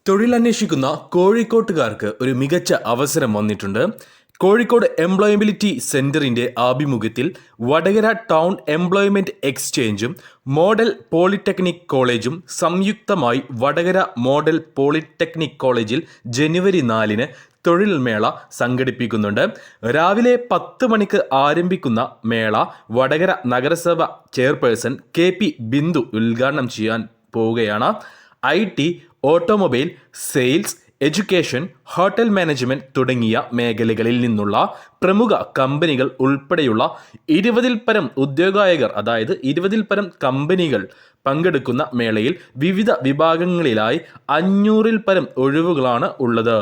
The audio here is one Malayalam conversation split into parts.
തൊഴിലന്വേഷിക്കുന്ന കോഴിക്കോട്ടുകാർക്ക് ഒരു മികച്ച അവസരം വന്നിട്ടുണ്ട്. കോഴിക്കോട് എംപ്ലോയബിലിറ്റി സെന്ററിന്റെ ആഭിമുഖ്യത്തിൽ വടകര ടൗൺ എംപ്ലോയ്മെന്റ് എക്സ്ചേഞ്ചും മോഡൽ പോളിടെക്നിക് കോളേജും സംയുക്തമായി വടകര മോഡൽ പോളിടെക്നിക് കോളേജിൽ ജനുവരി 4-ന് തൊഴിൽ മേള സംഘടിപ്പിക്കുന്നുണ്ട്. രാവിലെ 10 മണിക്ക് ആരംഭിക്കുന്ന മേള വടകര നഗരസഭ ചെയർപേഴ്സൺ KP ബിന്ദു ഉദ്ഘാടനം ചെയ്യാൻ പോവുകയാണ്. IT, automobile, sales, education, hotel management തുടങ്ങിയ മേഖലകളിൽ നിന്നുള്ള പ്രമുഖ കമ്പനികൾ ഉൾപ്പെടെയുള്ള 20-ൽ പരം ഉദ്യോഗാർത്ഥികൾ, അതായത് 20-ൽ പരം കമ്പനികൾ പങ്കെടുക്കുന്ന മേളയിൽ വിവിധ വിഭാഗങ്ങളിലായി 500-ൽ പരം ഒഴിവുകളാണ് ഉള്ളത്.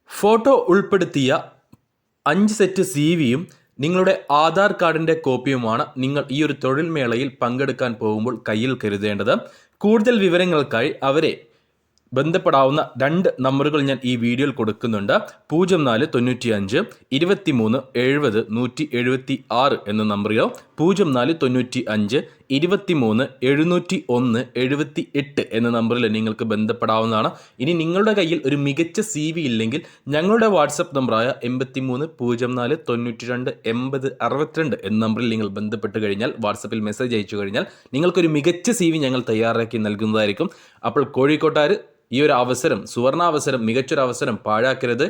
ഫോട്ടോ ഉൾപ്പെടുത്തിയ 5 സെറ്റ് CV-യും നിങ്ങളുടെ ആധാർ കാർഡിൻ്റെ കോപ്പിയുമാണ് നിങ്ങൾ ഈ ഒരു തൊഴിൽ മേളയിൽ പങ്കെടുക്കാൻ പോകുമ്പോൾ കയ്യിൽ കരുതേണ്ടത്. കൂടുതൽ വിവരങ്ങൾക്കായി അവരെ ബന്ധപ്പെടാവുന്ന 2 നമ്പറുകൾ ഞാൻ ഈ വീഡിയോയിൽ കൊടുക്കുന്നുണ്ട്. 0495 23 70 176 എന്ന നമ്പറിലോ 0495 23 701 78 എന്ന നമ്പറിൽ നിങ്ങൾക്ക് ബന്ധപ്പെടാവുന്നതാണ്. ഇനി നിങ്ങളുടെ കയ്യിൽ ഒരു മികച്ച CV ഇല്ലെങ്കിൽ ഞങ്ങളുടെ വാട്സപ്പ് നമ്പറായ 83 04 92 80 62 എന്ന നമ്പറിൽ നിങ്ങൾ ബന്ധപ്പെട്ട് കഴിഞ്ഞാൽ, വാട്സപ്പിൽ മെസ്സേജ് അയച്ചു കഴിഞ്ഞാൽ നിങ്ങൾക്കൊരു മികച്ച CV ഞങ്ങൾ തയ്യാറാക്കി നൽകുന്നതായിരിക്കും. അപ്പോൾ കോഴിക്കോട്ടുകാർ ഈ ഒരു അവസരം, സുവർണാവസരം, മികച്ചൊരു അവസരം പാഴാക്കരുത്.